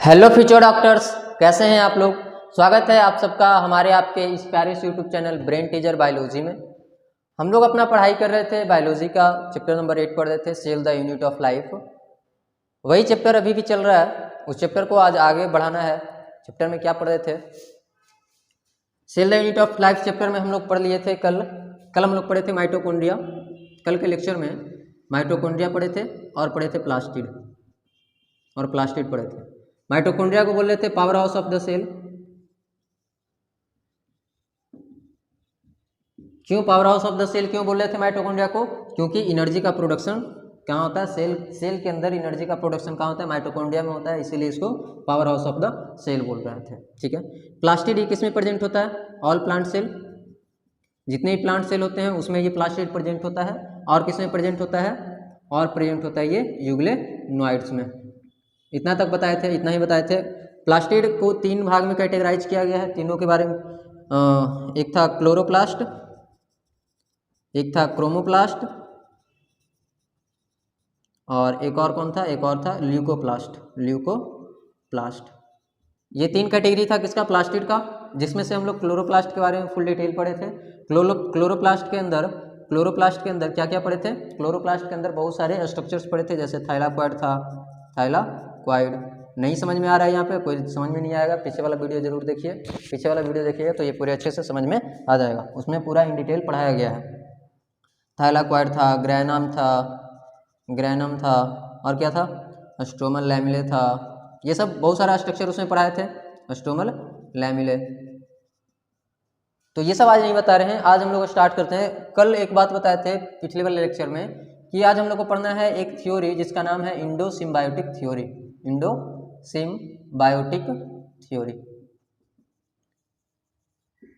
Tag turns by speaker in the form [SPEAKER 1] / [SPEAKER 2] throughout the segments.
[SPEAKER 1] Hello future doctors, कैसे हैं आप लोग। स्वागत है आप सबका हमारे आपके इस प्यारे से YouTube channel brain teacher biology में। हम लोग अपना पढ़ाई कर रहे थे, बायोलॉजी का चैप्टर नंबर 8 पढ़ रहे थे, cell the unit of life. वही चैप्टर अभी भी चल रहा है, उस चैप्टर को आज आगे बढ़ाना है। चैप्टर में क्या पढ़ रहे थे, cell the unit of life chapter में हम लोग पढ़ लिए थे। कल हम लोग पढ़े थे माइटोकॉन्ड्रिया। कल के लेक्चर में माइटोकॉन्ड्रिया पढ़े थे और पढ़े थे प्लास्टिड पढ़े थे। माइटोकॉन्ड्रिया को बोल रहे थे power house of the cell. क्यों power house of the cell क्यों बोल रहे थे माइटोकॉन्ड्रिया को? क्योंकि एनर्जी का प्रोडक्शन कहाँ होता है, सेल के अंदर एनर्जी का प्रोडक्शन कहाँ होता है, माइटोकॉन्ड्रिया में होता है, इसीलिए इसको power house of the cell बोल रहे थे। ठीक है, प्लास्टिड ये किस में प्रेजेंट होता है? ऑल प्लांट सेल, जितने भी प्लांट सेल होते हैं उसमें ये प्लास्टिड प्रेजेंट होता है। और किस में प्रेजेंट होता है? और प्रेजेंट होता है ये यूग्लेनोइड्स में। इतना तक बताए थे, इतना ही बताए थे। प्लास्टिड को 3 भाग में कैटेगराइज किया गया है, तीनों के बारे में। एक था क्लोरोप्लास्ट, एक था क्रोमोप्लास्ट और एक और कौन था? एक और था ल्यूकोप्लास्ट। ये 3 कैटेगरी था किसका? प्लास्टिड का, जिसमें से हम लोग क्लोरोप्लास्ट के बारे में फुल डिटेल पढ़े थे। क्लोरोप्लास्ट के अंदर क्या क्या पढ़े थे? क्लोरोप्लास्ट के अंदर बहुत सारे स्ट्रक्चर्स पढ़े थे, जैसे थाइलाक्वाइड था, थाइलाक्वाइड। नहीं समझ में आ रहा है यहाँ पे, कोई समझ में नहीं आएगा, पीछे वाला वीडियो जरूर देखिए। पीछे वाला वीडियो देखिएगा तो ये पूरे अच्छे से समझ में आ जाएगा, उसमें पूरा इन डिटेल पढ़ाया गया है। थाइलाक्वाइड था, ग्रैनम था और क्या था? स्ट्रोमल लैमिले था। ये सब बहुत सारा स्ट्रक्चर उसमें पढ़ाए थे, स्ट्रोमल लैमिले। तो ये सब आज नहीं बता रहे हैं, आज हम लोग स्टार्ट करते हैं। कल एक बात बताए थे पिछले वाले लेक्चर में कि आज हम लोग को पढ़ना है एक थ्योरी जिसका नाम है इंडो सिम्बायोटिक थ्योरी।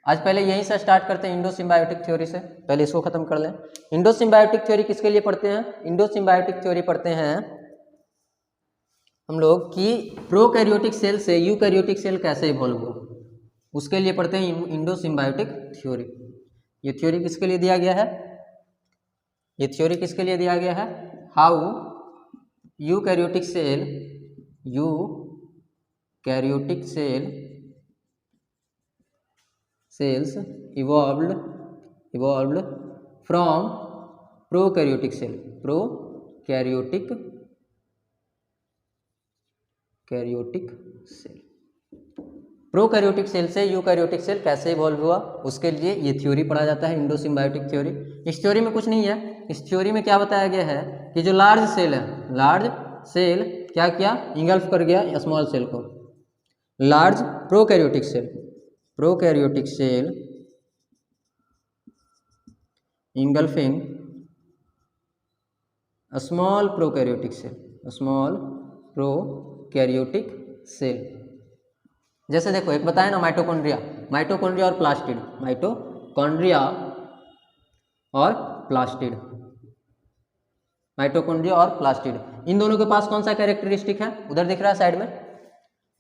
[SPEAKER 1] आज पहले यहीं से स्टार्ट करते हैं, इंडो सिम्बायोटिक थ्योरी से। पहले इसको खत्म कर लें। इंडो सिम्बायोटिक थ्योरी किसके लिए पढ़ते हैं? इंडो सिम्बायोटिक थ्योरी पढ़ते हैं हम लोग कि प्रोकैरियोटिक सेल से यूकैरियोटिक सेल कैसे इवॉल्व हुआ, उसके लिए पढ़ते हैं इंडो सिम्बायोटिक थ्योरी। ये थ्योरी किसके लिए दिया गया है? How eukaryotic cells evolved from prokaryotic cell से यूकैरियोटिक सेल कैसे इवॉल्व हुआ, उसके लिए ये थ्योरी पढ़ा जाता है, इंडो सिम्बायोटिक थ्योरी। इस थ्योरी में कुछ नहीं है, इस थ्योरी में क्या बताया गया है कि जो लार्ज सेल क्या किया? इंगल्फ कर गया स्मॉल सेल को। Large prokaryotic cell engulfing small prokaryotic cell. जैसे देखो, एक बताया ना माइटोकॉन्ड्रिया और प्लास्टिड। इन दोनों के पास कौन सा कैरेक्टरिस्टिक है? उधर दिख रहा है साइड में।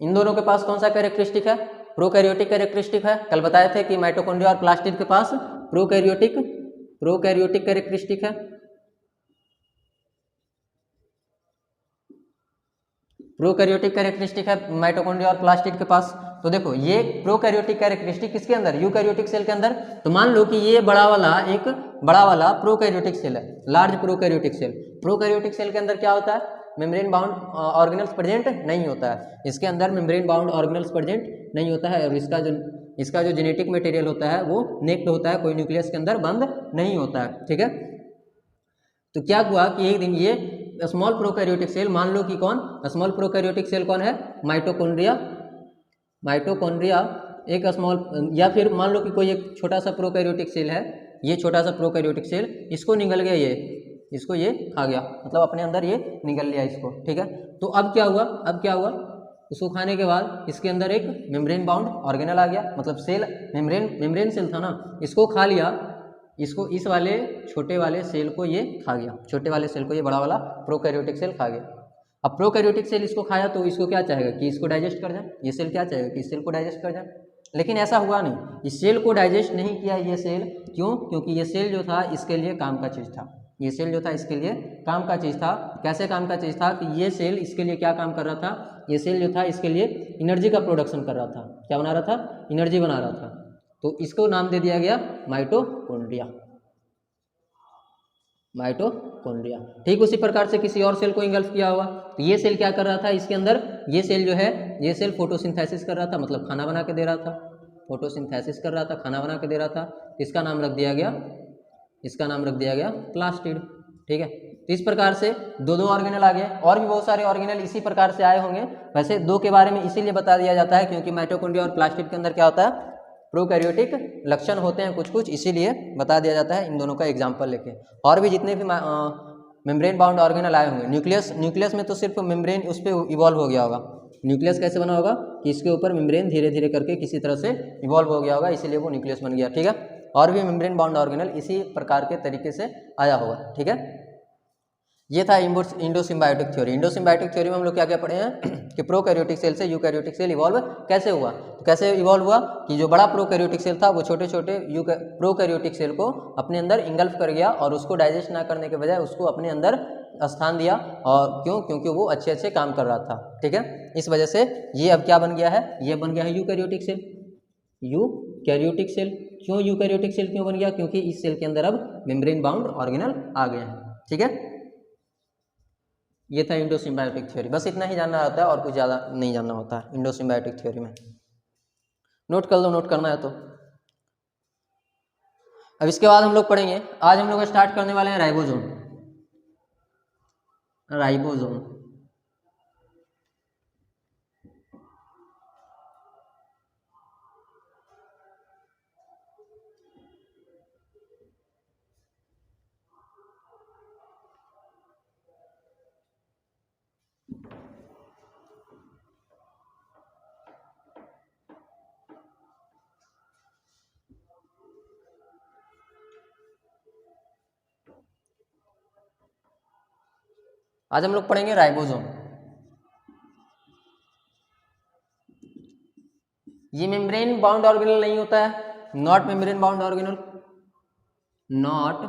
[SPEAKER 1] इन दोनों के पास कौन सा कैरेक्टरिस्टिक है? प्रोकैरियोटिक कैरेक्टरिस्टिक है। कल बताए थे कि माइटोकॉन्ड्रिया और प्लास्टिड के पास प्रोकैरियोटिक कैरेक्टरिस्टिक है। प्रोकैरियोटिक कैरेक्टरिस्टिक है माइटोकॉन्ड्रिया और प्लास्टिड के पास। तो देखो, ये प्रोकैरियोटिक कैरेक्टरिस्टिक किसके अंदर? यूकैरियोटिक सेल के अंदर। तो मान लो कि ये बड़ा वाला प्रोकैरियोटिक सेल है, large prokaryotic cell. Prokaryotic cell के अंदर क्या होता है? मेम्ब्रेन बाउंड ऑर्गेनल्स प्रेजेंट नहीं होता है, इसके अंदर मेम्ब्रेन बाउंड ऑर्गेनल्स प्रेजेंट नहीं होता है, और इसका जो जेनेटिक मटेरियल होता है वो नेक्ड होता है, कोई न्यूक्लियस के अंदर बंद नहीं होता है। ठीक है, तो क्या हुआ कि एक दिन ये स्मॉल प्रोकैरियोटिक सेल, मान लो कि कौन स्मॉल प्रोकैरियोटिक सेल कौन है? माइटोकॉन्ड्रिया एक स्मॉल, या फिर मान लो कि कोई एक छोटा सा प्रोकैरियोटिक सेल है, ये छोटा सा प्रोकैरियोटिक सेल, इसको निगल गया, इसको ये खा गया, मतलब अपने अंदर ये निगल लिया इसको। ठीक है, तो अब क्या हुआ? उसको खाने के बाद इसके अंदर एक मेम्ब्रेन बाउंड ऑर्गेनल आ गया, मतलब सेल मेम्ब्रेन सेल था ना, इसको खा लिया, इसको इस वाले छोटे वाले सेल को ये खा गया, छोटे वाले सेल को ये बड़ा वाला प्रोकैरियोटिक सेल खा गया। अब प्रोकैरियोटिक सेल इसको खाया तो इसको क्या चाहेगा कि इसको डाइजेस्ट कर जाए, ये सेल क्या चाहेगा कि इस सेल को डाइजेस्ट कर जाए, लेकिन ऐसा हुआ नहीं, इस सेल को डाइजेस्ट नहीं किया ये सेल। क्यों? क्योंकि ये सेल जो था इसके लिए काम का चीज़ था, ये सेल जो था इसके लिए काम का चीज़ था। कैसे काम का चीज़ था कि ये सेल इसके लिए क्या काम कर रहा था, ये सेल जो था इसके लिए एनर्जी का प्रोडक्शन कर रहा था। क्या बना रहा था, एनर्जी बना रहा था। तो इसको नाम दे दिया गया माइटोकॉन्ड्रिया, माइटोकॉन्ड्रिया। ठीक उसी प्रकार से किसी और सेल को इंगल्फ किया होगा। तो ये सेल क्या कर रहा था, इसके अंदर ये सेल जो है, ये सेल फोटोसिंथेसिस कर रहा था, मतलब खाना बना के दे रहा था, फोटोसिंथेसिस कर रहा था, खाना बना के दे रहा था। इसका नाम रख दिया गया, इसका नाम रख दिया गया प्लास्टिड। ठीक है, तो इस प्रकार से दो दो ऑर्गेनल आ गए, और भी बहुत सारे ऑर्गेनल इसी प्रकार से आए होंगे। वैसे दो के बारे में इसीलिए बता दिया जाता है क्योंकि माइटोकॉन्ड्रिया और प्लास्टिड के अंदर क्या होता है, प्रोकैरियोटिक लक्षण होते हैं कुछ कुछ, इसीलिए बता दिया जाता है इन दोनों का एग्जाम्पल लेके। और भी जितने भी मेम्ब्रेन बाउंड ऑर्गेनल आए होंगे, न्यूक्लियस में तो सिर्फ मेम्ब्रेन उस पर इवॉल्व हो गया होगा। न्यूक्लियस कैसे बना होगा कि इसके ऊपर मेम्ब्रेन धीरे धीरे करके किसी तरह से इवॉल्व हो गया होगा, इसीलिए वो न्यूक्लियस बन गया। ठीक है, और भी मेम्ब्रेन बाउंड ऑर्गेनल इसी प्रकार के तरीके से आया होगा। ठीक है, ये था इंडोसिम्बायोटिक थ्योरी। इंडोसिम्बायोटिक थ्योरी में हम लोग क्या क्या पढ़े हैं कि प्रोकैरियोटिक सेल से यूकैरियोटिक सेल इवॉल्व कैसे हुआ। तो कैसे इवॉल्व हुआ कि जो बड़ा प्रोकैरियोटिक सेल था वो छोटे छोटे प्रोकैरियोटिक सेल को अपने अंदर इंगल्फ कर गया और उसको डाइजेस्ट ना करने के बजाय उसको अपने अंदर स्थान दिया। और क्यों, क्योंकि वो अच्छे अच्छे काम कर रहा था। ठीक है, इस वजह से ये अब क्या बन गया है, ये बन गया है यूकैरियोटिक सेल। यूकैरियोटिक सेल क्यों, यूकैरियोटिक सेल क्यों बन गया, क्योंकि इस सेल के अंदर अब मेम्ब्रेन बाउंड ऑर्गेनल आ गए हैं। ठीक है, ये था इंडोसिम्बायोटिक थ्योरी। बस इतना ही जानना होता है और कुछ ज़्यादा नहीं जानना होता है इंडोसिम्बायोटिक थ्योरी में। नोट कर लो, नोट करना है तो। अब इसके बाद हम लोग पढ़ेंगे, आज हम लोग स्टार्ट करने वाले हैं राइबोसोम। राइबोसोम आज हम लोग पढ़ेंगे राइबोसोम। ये मेम्ब्रेन बाउंड ऑर्गेनल नहीं होता है, not membrane bound organelle, not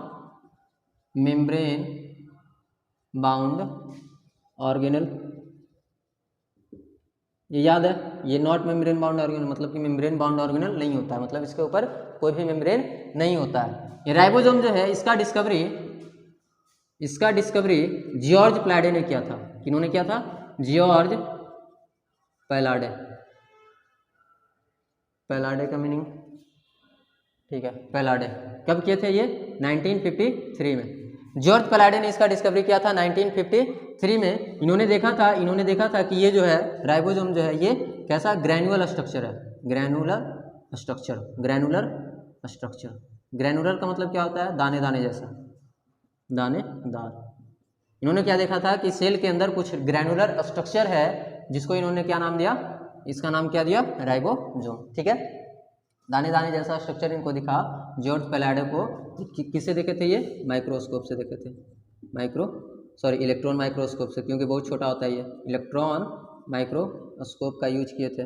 [SPEAKER 1] membrane bound organelle. ये याद है, ये नॉट मेम्ब्रेन बाउंड ऑर्गेनल मतलब कि मेम्ब्रेन बाउंड ऑर्गेनल नहीं होता है, मतलब इसके ऊपर कोई भी मेम्ब्रेन नहीं होता है। ये राइबोसोम जो है इसका डिस्कवरी जॉर्ज प्लाडे ने किया था। किन्होंने किया था, जॉर्ज पैलाडे। पैलाडे का मीनिंग, ठीक है, पैलाडे कब किए थे ये, 1953 में। जॉर्ज पैलाडे ने इसका डिस्कवरी किया था 1953 में। इन्होंने देखा था कि ये जो है राइबोसोम जो है ये कैसा ग्रैनुलर स्ट्रक्चर है, ग्रैनुलर स्ट्रक्चर। ग्रैनुलर का मतलब क्या होता है, दाने दाने जैसा, दानेदार। इन्होंने क्या देखा था कि सेल के अंदर कुछ ग्रैनुलर स्ट्रक्चर है जिसको इन्होंने क्या नाम दिया, इसका नाम क्या दिया, राइबोसोम। ठीक है, दाने दाने जैसा स्ट्रक्चर इनको दिखा जॉर्ज पैलाडे को। किससे देखे थे ये, माइक्रोस्कोप से देखे थे, इलेक्ट्रॉन माइक्रोस्कोप से, क्योंकि बहुत छोटा होता है ये, इलेक्ट्रॉन माइक्रोस्कोप का यूज किए थे।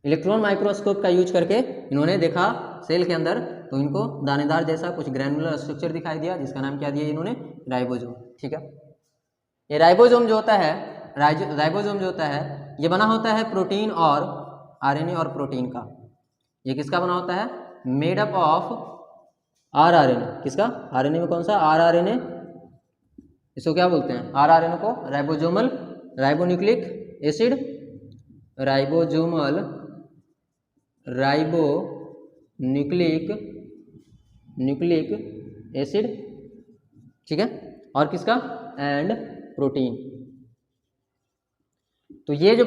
[SPEAKER 1] इलेक्ट्रॉन माइक्रोस्कोप का यूज करके इन्होंने देखा सेल के अंदर, तो इनको दानेदार जैसा कुछ ग्रैनुलर स्ट्रक्चर दिखाई दिया जिसका नाम क्या दिया इन्होंने, राइबोसोम। ठीक है, ये राइबोसोम जो होता है, राइबोसोम जो होता है ये बना होता है प्रोटीन और आरएनए और प्रोटीन का। ये किसका बना होता है, मेड अप ऑफ आरआरएनए। किसका, आरएनए में कौन सा, आरआरएनए, इसको क्या बोलते हैं, आरआरएनए को ribosomal ribonucleic acid, ribosomal nucleic acid. ठीक है, और किसका, एंड प्रोटीन। तो ये जो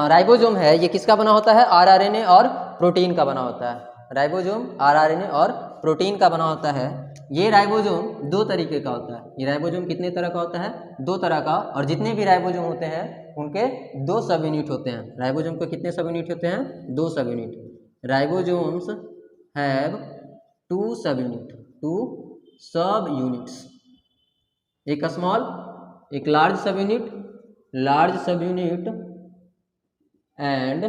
[SPEAKER 1] राइबोसोम है ये किसका बना होता है, आरआरएनए और प्रोटीन का बना होता है। राइबोसोम आरआरएनए और प्रोटीन का बना होता है। ये राइबोसोम दो तरीके का होता है। ये राइबोसोम कितने तरह का होता है, दो तरह का, और जितने भी राइबोसोम होते हैं उनके दो सब यूनिट होते हैं। राइबोसोम के कितने सब यूनिट होते हैं, दो subunit. Ribosomes have two subunits, एक स्मॉल एक large subunit and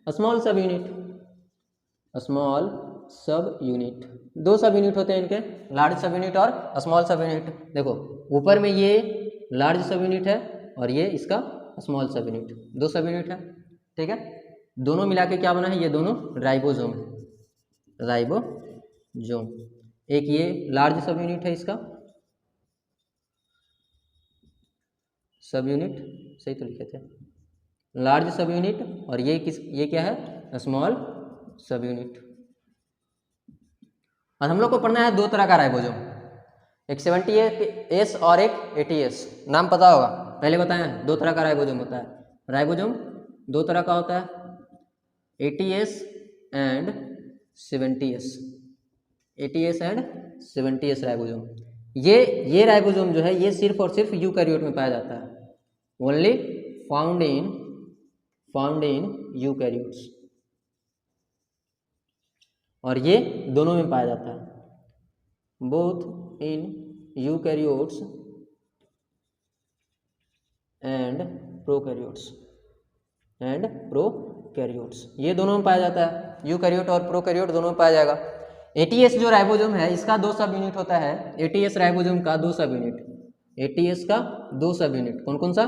[SPEAKER 1] small subunit subunit, दो सब यूनिट होते हैं इनके, लार्ज सब यूनिट और स्मॉल सब यूनिट। देखो ऊपर में ये लार्ज सब यूनिट है और ये इसका स्मॉल सब यूनिट, दो सब यूनिट है, ठीक है। दोनों मिला के क्या बना है, ये दोनों राइबोसोम है, राइबोसोम। एक ये लार्ज सब यूनिट है, इसका सब यूनिट, सही तो लिखे थे, लार्ज सब यूनिट, और ये क्या है, स्मॉल सब यूनिट। और हम लोग को पढ़ना है दो तरह का राइबोसोम, एक 70S और एक 80S। नाम पता होगा, पहले बताएं दो तरह का राइबोसोम होता है। राइबोसोम दो तरह का होता है, 80S and 70S, 80S and 70S ribosome. ये राइबोसोम जो है ये सिर्फ और सिर्फ यूकैरियोट में पाया जाता है, ओनली फाउंड इन यूकैरियोट्स, और ये दोनों में पाया जाता है, both in eukaryotes and prokaryotes, ये दोनों में पाया जाता है, यूकैरियोट और प्रोकैरियोट दोनों में पाया जाएगा। 80S जो राइबोसोम है इसका दो सब यूनिट होता है, 80S राइबोसोम का दो सब यूनिट, 80S का दो सब यूनिट कौन कौन सा,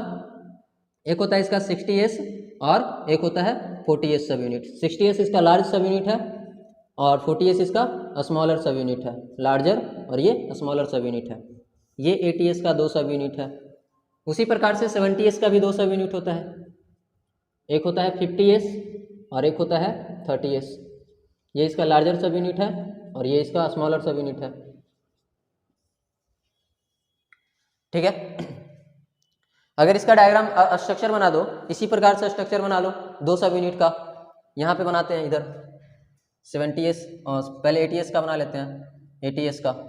[SPEAKER 1] एक होता है इसका 60S और एक होता है 40S सब यूनिट। 60S इसका लार्ज सब यूनिट है और 40S इसका स्मॉलर सब यूनिट है, लार्जर और ये स्मॉलर सब यूनिट है। ये 80S का दो सब यूनिट है। उसी प्रकार से 70S का भी दो सब यूनिट होता है, एक होता है 50S और एक होता है 30S। ये इसका लार्जर सब यूनिट है और ये इसका स्मॉलर सब यूनिट है, ठीक है। अगर इसका डायग्राम स्ट्रक्चर बना दो, इसी प्रकार से स्ट्रक्चर बना लो दो सब यूनिट का, यहाँ पे बनाते हैं, इधर 70S पहले 80S का बना लेते हैं, 80S का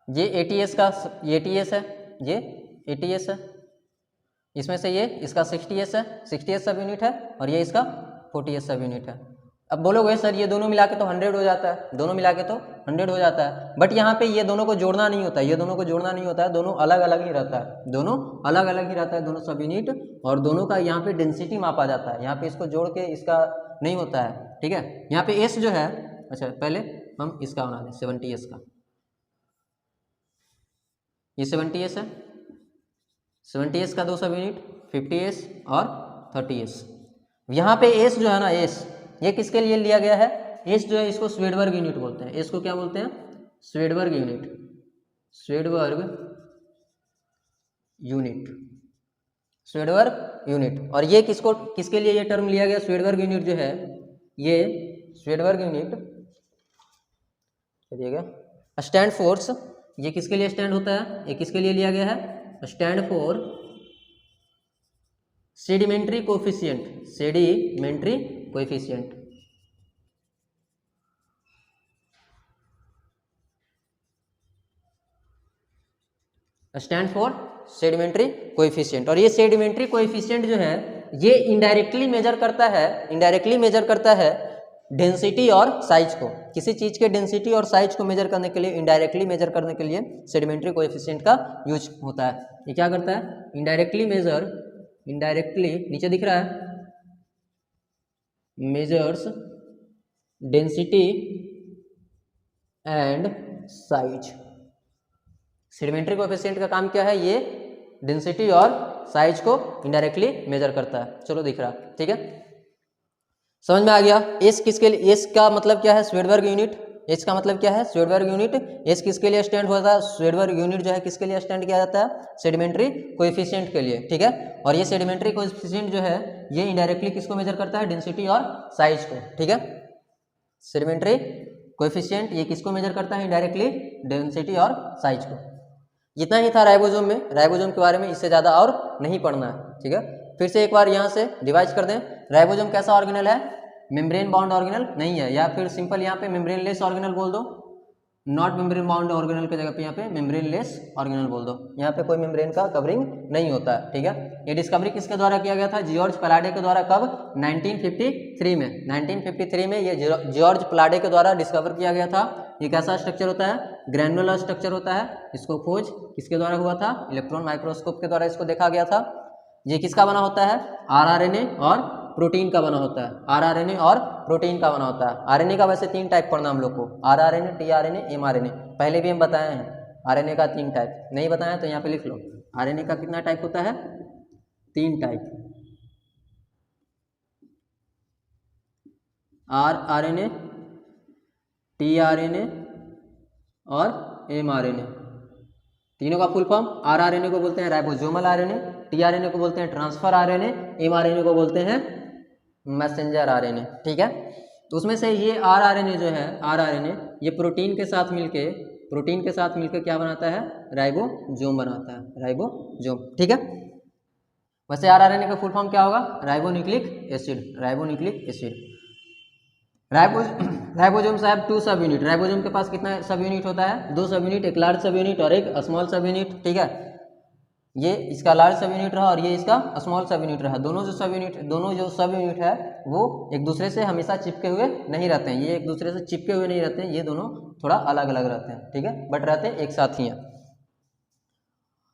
[SPEAKER 1] ये 80S का, ये 80S है, ये 80S है, इसमें से ये इसका 60S है, 60S सब यूनिट है और ये इसका 40S सब यूनिट है। अब बोलोगे सर ये दोनों मिला के तो 100 हो जाता है, दोनों मिला के तो 100 हो जाता है, बट यहाँ पे ये दोनों को जोड़ना नहीं होता है, ये दोनों को जोड़ना नहीं होता है, दोनों अलग अलग ही रहता है, दोनों अलग अलग ही रहता है, दोनों सब यूनिट, और दोनों का यहाँ पे डेंसिटी मापा जाता है, यहाँ पे इसको जोड़ के इसका नहीं होता है, ठीक है। यहाँ पे S जो है, अच्छा पहले हम इसका बना दें 70S का, ये 70S है, 70S का दो सब यूनिट 50S और 30S। यहाँ पे S जो है ना, S ये किसके लिए लिया गया है, S जो है इसको स्वेडबर्ग यूनिट बोलते हैं, S को क्या बोलते हैं, स्वेडबर्ग यूनिट, स्वेडबर्ग यूनिट। और ये किसके लिए ये टर्म लिया गया, स्वेडबर्ग यूनिट जो है, ये स्वेडबर्ग यूनिट दिएगा स्टैंड फोर्स, ये किसके लिए स्टैंड होता है, ये किसके लिए लिया गया है, stand for sedimentary coefficient, sedimentary coefficient, stand for sedimentary coefficient. और ये सेडिमेंट्री कोएफिशिएंट जो है ये इनडायरेक्टली मेजर करता है डेंसिटी और साइज को, किसी चीज के डेंसिटी और साइज को मेजर करने के लिए, इनडायरेक्टली मेजर करने के लिए सेडिमेंट्री कोएफिशिएंट का यूज होता है। ये क्या करता है, इनडायरेक्टली नीचे दिख रहा है, measures density and size. Sedimentary coefficient का काम क्या है, ये डेंसिटी और साइज को इनडायरेक्टली मेजर करता है। चलो दिख रहा, ठीक है, समझ में आ गया। एस किसके लिए, एस का मतलब क्या है, स्वेडबर्ग यूनिट, एस का मतलब क्या है, स्वेडबर्ग यूनिट। एस किसके लिए स्टैंड होता है, स्वेडबर्ग यूनिट जो है किसके लिए स्टैंड किया जाता है, सेडिमेंट्री कोएफिशिएंट के लिए, ठीक है। और ये सेडिमेंट्री कोएफिशिएंट जो है ये इनडायरेक्टली किसको मेजर करता है, डेंसिटी और साइज को, ठीक है। सेडिमेंट्री कोएफिशिएंट ये किसको मेजर करता है, इनडायरेक्टली डेंसिटी और साइज को। जितना ही था राइबोसोम में, राइबोसोम के बारे में इससे ज़्यादा और नहीं पढ़ना है, ठीक है। फिर से एक बार यहाँ से रिवाइज कर दें, राइबोसोम कैसा ऑर्गेनल है, मेम्ब्रेन बाउंड ऑर्गेनल नहीं है, या फिर सिंपल यहाँ पे मेम्ब्रेन लेस ऑर्गेनल बोल दो, नॉट मेम्ब्रेन बाउंड ऑर्गेनल की जगह पे यहाँ पे मेम्ब्रेन लेस ऑर्गेनल बोल दो। यहाँ पे कोई मेम्ब्रेन का कवरिंग नहीं होता है, ठीक है। ये डिस्कवरी किसके द्वारा किया गया था? जॉर्ज प्लाडे के द्वारा। कब? 1953 में। 1953 में ये जॉर्ज प्लाडे के द्वारा डिस्कवर किया गया था। ये कैसा स्ट्रक्चर होता है? ग्रैनुलर स्ट्रक्चर होता है। इसको खोज किसके द्वारा हुआ था? इलेक्ट्रॉन माइक्रोस्कोप के द्वारा इसको देखा गया था। ये किसका बना होता है? आरआरएनए और प्रोटीन का बना होता है। आरआरएनए और प्रोटीन का बना होता है। आरएनए का वैसे 3 टाइप पढ़ना हम लोग को, आरआरएनए, टीआरएनए, एमआरएनए। पहले भी हम बताए हैं आरएनए का 3 टाइप, नहीं बताया तो यहाँ पे लिख लो। आरएनए का कितना टाइप होता है? 3 टाइप। आरआरएनए, टीआरएनए और एमआरएनए। तीनों का फुल फॉर्म। आरआरएनए को बोलते हैं राइबोसोमल आरएनए, टीआरएनए को बोलते हैं ट्रांसफर आरएनए, एमआरएनए को बोलते हैं मैसेंजर आरएनए, ठीक है। तो उसमें से ये आरआरएनए जो है, आरआरएनए ये प्रोटीन के साथ मिलके क्या बनाता है? राइबोसोम बनाता है, राइबोसोम, ठीक है। वैसे आरआरएनए का फुल फॉर्म क्या होगा? Ribonucleic acid, ribonucleic acid. Ribosome साहब 2 सब यूनिट। राइबोसोम के पास कितना सब यूनिट होता है? 2 सब यूनिट, एक लार्ज सब यूनिट और एक स्मॉल सब यूनिट, ठीक है। ये इसका लार्ज सब यूनिट रहा और ये इसका स्मॉल सब यूनिट रहा। दोनों जो सब यूनिट है वो एक दूसरे से हमेशा चिपके हुए नहीं रहते हैं। ये एक दूसरे से चिपके हुए नहीं रहते हैं, ये दोनों थोड़ा अलग अलग रहते हैं, ठीक है, बट रहते हैं एक साथ ही हैं।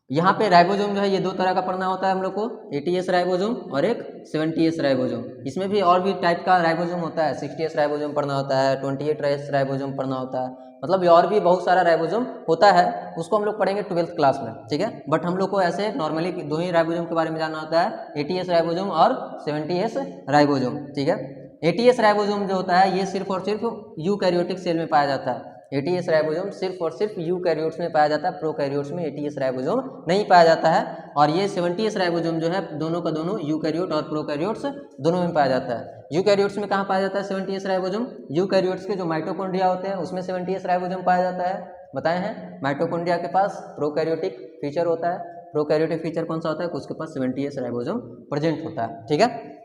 [SPEAKER 1] यहाँ पे राइबोसोम जो है ये 2 तरह का पढ़ना होता है हम लोग को, 80S राइबोसोम और एक 70S राइबोसोम। इसमें भी और भी टाइप का राइबोसोम होता है, 60S राइबोसोम पढ़ना होता है, 28S राइबोसोम पढ़ना होता है, मतलब ये और भी बहुत सारा राइबोसोम होता है। उसको हम लोग पढ़ेंगे 12th क्लास में, ठीक है। बट हम लोग को ऐसे नॉर्मली 2 ही राइबोसोम के बारे में जानना होता है, 80S राइबोसोम और 70S राइबोसोम, ठीक है। 80S राइबोसोम जो होता है ये सिर्फ और सिर्फ यूकैरियोटिक सेल में पाया जाता है। 80S राइबोसोम सिर्फ और सिर्फ यूकैरियोट्स में पाया जाता है, प्रोकैरियोट्स में 80S राइबोसोम नहीं पाया जाता है। और ये 70S राइबोसोम जो है दोनों का दोनों यूकैरियोट और प्रोकैरियोट्स दोनों में पाया जाता है। यूकैरियोट्स में कहाँ पाया जाता है 70S राइबोसोम? यूकैरियोट्स के जो माइटोकॉन्ड्रिया होते हैं उसमें 70S राइबोसोम पाया जाता है। बताए हैं माइटोकॉन्ड्रिया के पास प्रोकैरियोटिक फीचर होता है। प्रोकैरियोटिक फीचर कौन सा होता है? उसके पास 70S राइबोसोम प्रेजेंट होता है, ठीक है।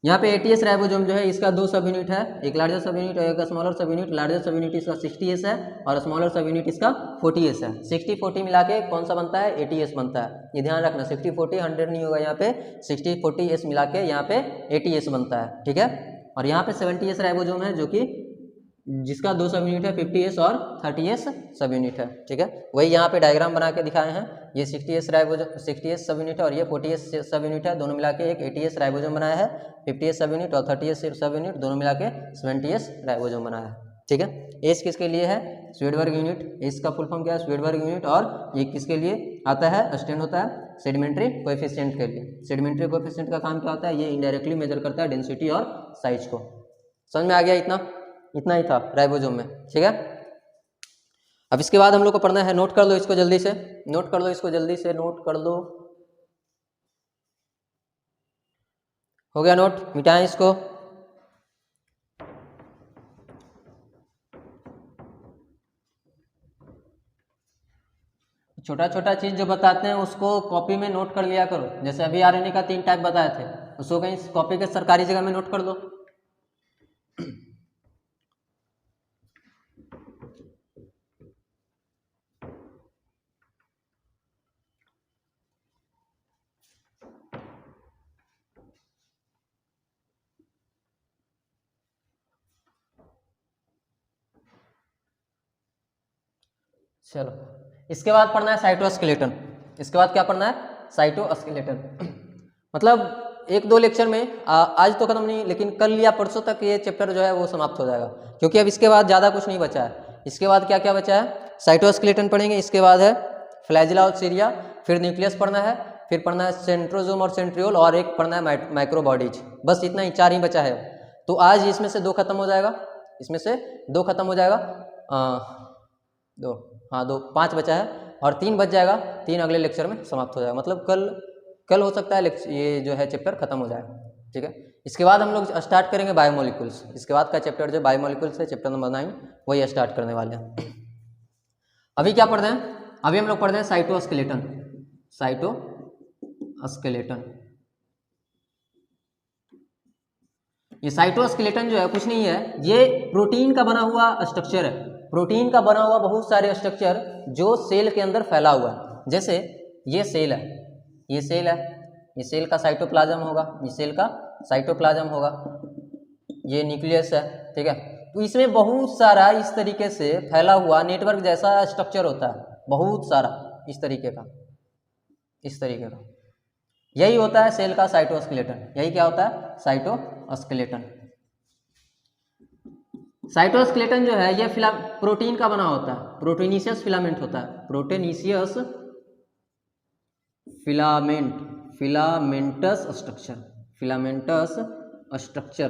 [SPEAKER 1] यहाँ पे 80S राइबोसोम जो है इसका 2 सब यूनिट है, एक लार्जर सब यूनिट और एक स्मॉलर सब यूनिट। लार्जर सब यूनिट इसका 60S है और स्मॉलर सब यूनिट इसका 40S है। 60-40 मिला के कौन सा बनता है? 80S बनता है। ये ध्यान रखना, 60-40 100 नहीं होगा यहाँ पे, 60-40S मिला के यहाँ पे 80S बनता है, ठीक है। और यहाँ पे 70S राइबोसोम है जो कि जिसका 2 सब यूनिट है, 50S और 30S सब यूनिट है, ठीक है। वही यहाँ पे डायग्राम बना के दिखाए हैं। ये 60S राइबोसोम 60S सब यूनिट है और ये 40S सब यूनिट है, दोनों मिला के एक 80S राइबोसोम बनाया है। 50S सब यूनिट और 30S सब यूनिट दोनों मिला के 70S राइबोसोम बनाया है, ठीक है। एस किसके लिए है? Svedberg unit. एस का फुल फॉर्म क्या है? Svedberg unit. और ये किसके लिए आता है? स्टैंड होता है सेडिमेंट्री कोएफिशिएंट के लिए। सेडिमेंट्री कोएफिशिएंट का काम क्या होता है? ये इनडायरेक्टली मेजर करता है डेंसिटी और साइज को। समझ में आ गया? इतना ही था राइबोसोम में, ठीक है। अब इसके बाद हम लोग को पढ़ना है, नोट कर लो इसको जल्दी से, नोट कर लो इसको जल्दी से, नोट कर लो। हो गया नोट? मिटाएं इसको। छोटा छोटा चीज जो बताते हैं उसको कॉपी में नोट कर लिया करो। जैसे अभी आरएनए का 3 टाइप बताए थे, उसको कहीं कॉपी के सरकारी जगह में नोट कर दो। चलो, इसके बाद पढ़ना है साइटोस्केलेटन। इसके बाद क्या पढ़ना है? साइटोस्केलेटन। मतलब 1-2 लेक्चर में आज तो खत्म नहीं, लेकिन कल या परसों तक ये चैप्टर जो है वो समाप्त हो जाएगा, क्योंकि अब इसके बाद ज़्यादा कुछ नहीं बचा है। इसके बाद क्या क्या बचा है? साइटोस्केलेटन पढ़ेंगे, इसके बाद है फ्लैजिला और सीरिया, फिर न्यूक्लियस पढ़ना है, फिर पढ़ना है सेंट्रोजोम और सेंट्रियोल, और एक पढ़ना है माइक्रोबॉडीज। बस इतना ही, 4 ही बचा है। तो आज इसमें से 2 खत्म हो जाएगा, इसमें से 2 खत्म हो जाएगा, 5 बचा है और 3 बच जाएगा। 3 अगले लेक्चर में समाप्त हो जाएगा, मतलब कल हो सकता है ये जो है चैप्टर खत्म हो जाए, ठीक है। इसके बाद हम लोग स्टार्ट करेंगे बायोमोलिक्यूल्स। इसके बाद का चैप्टर जो बायोमोलिक्यूल्स है, चैप्टर नंबर 9, वही स्टार्ट करने वाले हैं। अभी क्या पढ़ते हैं? अभी हम लोग पढ़ते हैं साइटोस्केलेटन। साइटोस्केलेटन, ये साइटोस्केलेटन जो है कुछ नहीं है, ये प्रोटीन का बना हुआ स्ट्रक्चर है। प्रोटीन का बना हुआ बहुत सारे स्ट्रक्चर जो सेल के अंदर फैला हुआ है। जैसे ये सेल है, ये सेल है, ये सेल का साइटोप्लाज्म होगा, ये सेल का साइटोप्लाज्म होगा, ये न्यूक्लियस है, ठीक है। तो इसमें बहुत सारा इस तरीके से फैला हुआ नेटवर्क जैसा स्ट्रक्चर होता है, बहुत सारा इस तरीके का, इस तरीके का। यही होता है सेल का साइटोस्केलेटन। यही क्या होता है? साइटोस्केलेटन। साइटोस्केलेटन जो है ये प्रोटीन का बना होता है, प्रोटीनिशियस फिलामेंट होता है, proteinaceous filament, filamentous structure, filamentous structure.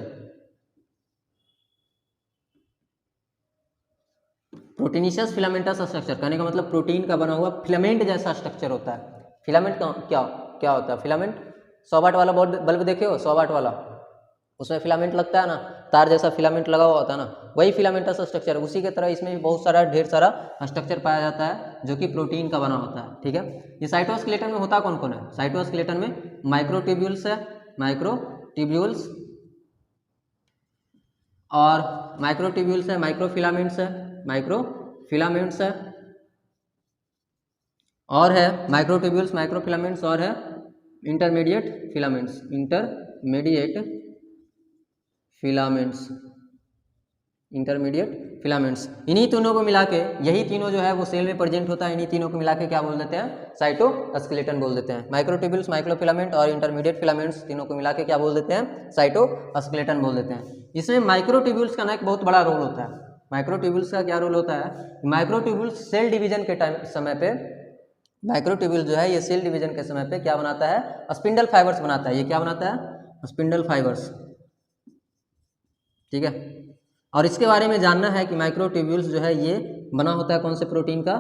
[SPEAKER 1] Proteinaceous filamentous structure कहने का मतलब प्रोटीन का बना हुआ फिलामेंट जैसा स्ट्रक्चर होता है। फिलामेंट क्या क्या होता है? फिलामेंट 100 वाट वाला बल्ब देखे हो, 100 वाट वाला, उसमें फिलामेंट लगता है ना, तार जैसा फिलामेंट लगा हुआ होता है ना, वही फिलामेंटस स्ट्रक्चर है। उसी के तरह इसमें भी बहुत सारा ढेर सारा स्ट्रक्चर पाया जाता है जो कि प्रोटीन का बना होता है, ठीक है। ये साइटोस्केलेटन में होता कौन कौन है? साइटोस्केलेटन में माइक्रोट्यूब्यूल्स है, माइक्रोट्यूब्यूल्स, और माइक्रोट्यूब्यूल्स है, माइक्रोफिलामेंट्स है, माइक्रोफिलामेंट्स है, और है माइक्रोट्यूब्यूल्स, माइक्रोफिलामेंट्स, और है intermediate filaments, intermediate filaments, intermediate filaments. इन्हीं तीनों को मिला के, यही तीनों जो है वो सेल में प्रेजेंट होता है, इन्हीं तीनों को मिला के क्या बोल देते हैं? साइटोस्केलेटन बोल देते हैं। माइक्रोट्यूब्यूल्स, माइक्रोफिलामेंट और इंटरमीडिएट फिलामेंट्स तीनों को मिला के क्या बोल देते हैं? साइटोस्केलेटन बोल देते हैं। इसमें माइक्रोट्यूब्यूल्स का ना एक बहुत बड़ा रोल होता है। माइक्रोट्यूब्यूल्स का क्या रोल होता है? माइक्रोट्यूब्यूल्स सेल डिवीजन के समय पे, माइक्रोट्यूब्यूल जो है ये सेल डिवीजन के समय पे क्या बनाता है? स्पिंडल फाइबर्स बनाता है। ये क्या बनाता है? स्पिंडल फाइबर्स, ठीक है। और इसके बारे में जानना है कि माइक्रोट्यूब्यूल्स जो है ये बना होता है कौन से प्रोटीन का?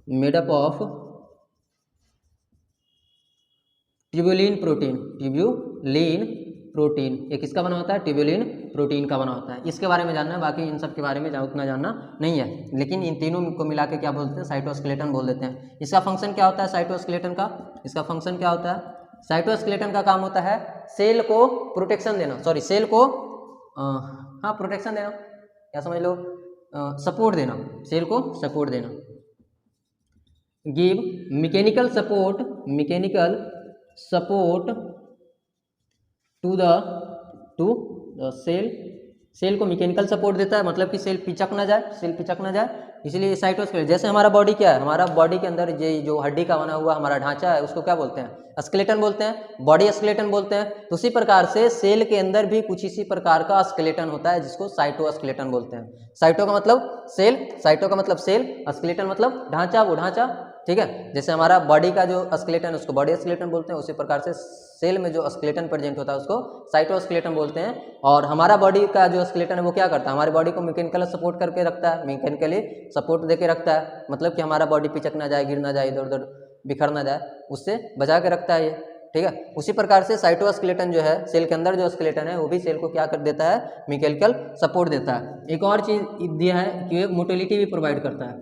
[SPEAKER 1] Made up of tubulin protein, tubulin protein. ये किसका बना होता है? ट्यूबुलिन प्रोटीन का बना होता है। इसके बारे में जानना है, बाकी इन सब के बारे में उतना जानना नहीं है, लेकिन इन तीनों को मिला के क्या बोलते हैं? साइटोस्केलेटन बोल देते हैं। इसका फंक्शन क्या होता है साइटोस्केलेटन का? इसका फंक्शन क्या होता है? साइटोस्केलेटन का काम होता है सेल को प्रोटेक्शन देना, सॉरी सेल को हाँ प्रोटेक्शन देना, क्या समझ लो, सपोर्ट देना, सेल को सपोर्ट देना। Give mechanical support, mechanical support to the cell, cell को मैकेनिकल सपोर्ट देता है, मतलब कि सेल पिचक ना जाए, सेल पिचक ना जाए, इसलिए साइटोस्केलेटन। जैसे हमारा बॉडी क्या है? हमारा बॉडी के अंदर ये जो हड्डी का बना हुआ हमारा ढांचा है उसको क्या बोलते हैं? स्केलेटन बोलते हैं, बॉडी स्केलेटन बोलते हैं। तो उसी प्रकार से सेल के अंदर भी कुछ इसी प्रकार का स्केलेटन होता है जिसको साइटोस्केलेटन बोलते हैं। साइटो का मतलब सेल, साइटो का मतलब सेल, स्केलेटन मतलब ढांचा, वो ढांचा, ठीक है। जैसे हमारा बॉडी का जो स्केलेटन उसको बॉडी स्केलेटन बोलते हैं, उसी प्रकार से सेल में जो स्केलेटन प्रेजेंट होता है उसको साइटोस्केलेटन बोलते हैं। और हमारा बॉडी का जो स्केलेटन है वो क्या करता है? हमारी बॉडी को मैकेनिकल सपोर्ट करके रखता है, मैकेनिकली सपोर्ट देके रखता है, मतलब कि हमारा बॉडी पिचक ना जाए, गिर ना जाए, इधर उधर बिखर ना जाए, उससे बचा के रखता है ये, ठीक है। उसी प्रकार से साइटोस्केलेटन जो है सेल के अंदर जो स्केलेटन है वो भी सेल को क्या कर देता है? मैकेनिकल सपोर्ट देता है। एक और चीज़ दिया है कि मोटिलिटी भी प्रोवाइड करता है,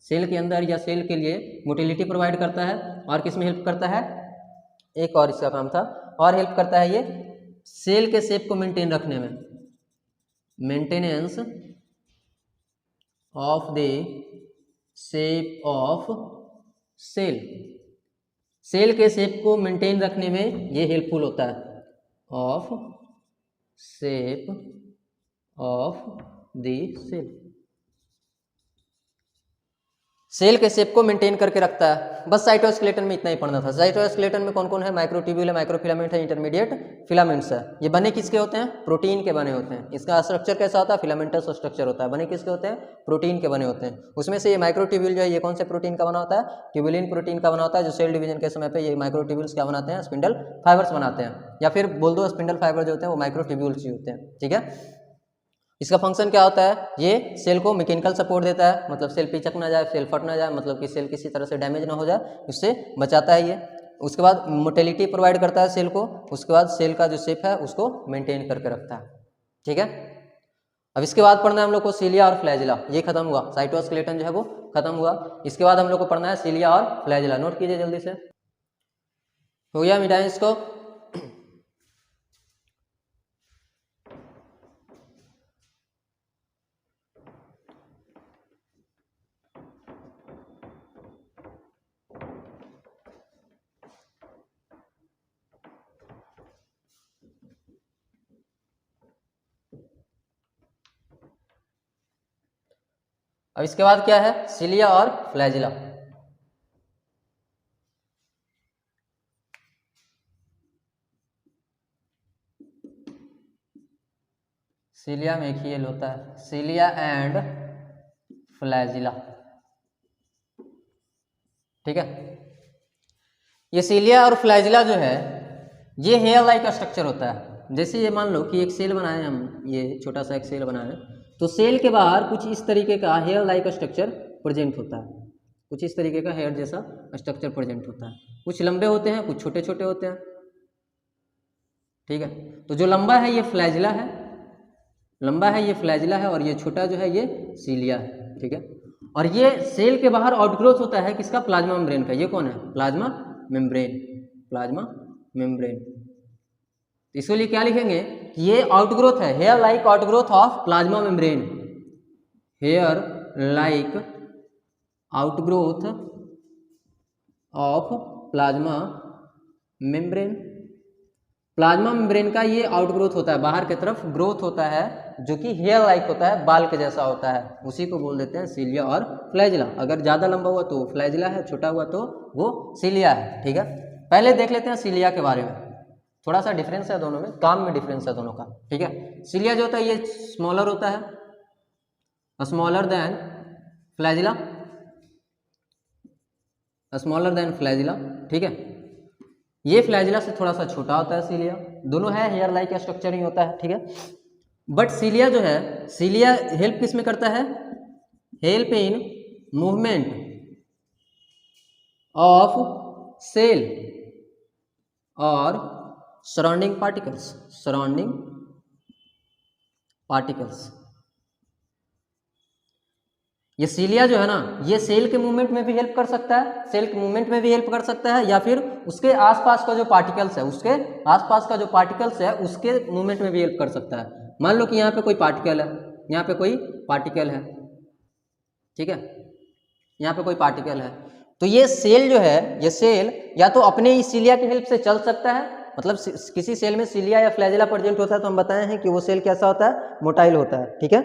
[SPEAKER 1] सेल के अंदर या सेल के लिए मोटिलिटी प्रोवाइड करता है। और किस में हेल्प करता है? एक और इसका काम था, और हेल्प करता है ये सेल के शेप को मेंटेन रखने में, maintenance of the shape of cell, cell के शेप को मेंटेन रखने में ये हेल्पफुल होता है, of shape of the cell, cell के शेप को मेंटेन करके रखता है। बस साइटोस्केलेटन में इतना ही पढ़ना था। साइटोस्केलेटन में कौन कौन है? माइक्रोट्यूब्यूल है, माइक्रोफिलामेंट है, इंटरमीडिएट फिलामेंट्स है। ये बने किसके होते हैं? प्रोटीन के बने होते हैं। इसका स्ट्रक्चर कैसा होता है? फिलामेंटस स्ट्रक्चर होता है। बने किसके होते हैं? प्रोटीन के बने होते हैं। उसमें से ये माइक्रोट्यूब्यूल जो है ये कौन से प्रोटीन का बना होता है? ट्यूबुलिन प्रोटीन का बना होता है, जो सेल डिवीजन के समय पर ये माइक्रोट्यूब्यूल्स क्या बनाते हैं? स्पिंडल फाइबर्स बनाते हैं, या फिर बोल दो स्पिंडल फाइबर जो होते हैं वो माइक्रोट्यूब्यूल्स ही होते हैं, ठीक है। इसका फंक्शन क्या होता है? ये सेल को मैकेनिकल सपोर्ट देता है, मतलब सेल पिचक ना जाए, सेल फट ना जाए, मतलब कि सेल किसी तरह से डैमेज ना हो जाए, उससे बचाता है ये। उसके बाद मोटिलिटी प्रोवाइड करता है सेल को, उसके बाद सेल का जो शेप है उसको मेंटेन करके रखता है, ठीक है। अब इसके बाद पढ़ना है हम लोग को सीलिया और फ्लैजिला। ये खत्म हुआ, साइटोस्केलेटन जो है वो खत्म हुआ। इसके बाद हम लोग को पढ़ना है सीलिया और फ्लैजिला। नोट कीजिए जल्दी से, हो गया मिटाएं इसको। अब इसके बाद क्या है, सिलिया और फ्लैजिला। सिलिया में एक ही एल होता है, सिलिया एंड फ्लैजिला, ठीक है। ये सिलिया और फ्लैजिला जो है ये हेयर लाइक स्ट्रक्चर होता है। जैसे ये मान लो कि एक सेल बनाए हम, ये छोटा सा एक सेल बनाए, तो सेल के बाहर कुछ इस तरीके का हेयर लाइक स्ट्रक्चर प्रेजेंट होता है, कुछ इस तरीके का हेयर जैसा स्ट्रक्चर प्रेजेंट होता है। कुछ लंबे होते हैं, कुछ छोटे छोटे होते हैं, ठीक है। तो जो लंबा है ये फ्लैजिला है, लंबा है ये फ्लैजिला है, और ये छोटा जो है ये सिलिया है, ठीक है। और ये सेल के बाहर आउटग्रोथ होता है किसका, प्लाज्मा मेम्ब्रेन का। ये कौन है, प्लाज्मा मेम्ब्रेन, प्लाज्मा मेम्ब्रेन। इसलिए क्या लिखेंगे कि ये आउटग्रोथ है, hair like outgrowth of plasma membrane, hair like outgrowth of plasma membrane. Plasma membrane का ये आउटग्रोथ होता है, बाहर की तरफ ग्रोथ होता है, जो कि हेयर लाइक होता है, बाल के जैसा होता है, उसी को बोल देते हैं सिलिया और फ्लैजिला। अगर ज़्यादा लंबा हुआ तो फ्लैजिला है, छोटा हुआ तो वो सिलिया है, ठीक है। पहले देख लेते हैं सिलिया के बारे में, थोड़ा सा डिफरेंस है दोनों में, काम में डिफरेंस है दोनों का, ठीक है। सिलिया जो होता है ये स्मॉलर होता है, smaller than flagella, smaller than flagella, ठीक है। ये फ्लैजिला से थोड़ा सा छोटा होता है सिलिया, दोनों है हेयर लाइक स्ट्रक्चर ही होता है, ठीक है। बट सिलिया जो है, सिलिया हेल्प किस में करता है, help in movement of cell और सराउंडिंग पार्टिकल्स, सराउंडिंग पार्टिकल्स। ये सिलिया जो है ना, ये सेल के मूवमेंट में भी हेल्प कर सकता है, सेल के मूवमेंट में भी हेल्प कर सकता है, या फिर उसके आसपास का जो पार्टिकल्स है, उसके आसपास का जो पार्टिकल्स है उसके मूवमेंट में भी हेल्प कर सकता है। मान लो कि यहाँ पे कोई पार्टिकल है, यहाँ पे कोई पार्टिकल है, ठीक है, यहाँ पे कोई पार्टिकल है, तो ये सेल जो है, ये सेल या तो अपने ही सिलिया की हेल्प से चल सकता है, मतलब किसी सेल में सिलिया या फ्लैजिला प्रेजेंट होता है तो हम बताए हैं कि वो सेल कैसा होता है, मोटाइल होता है, ठीक है।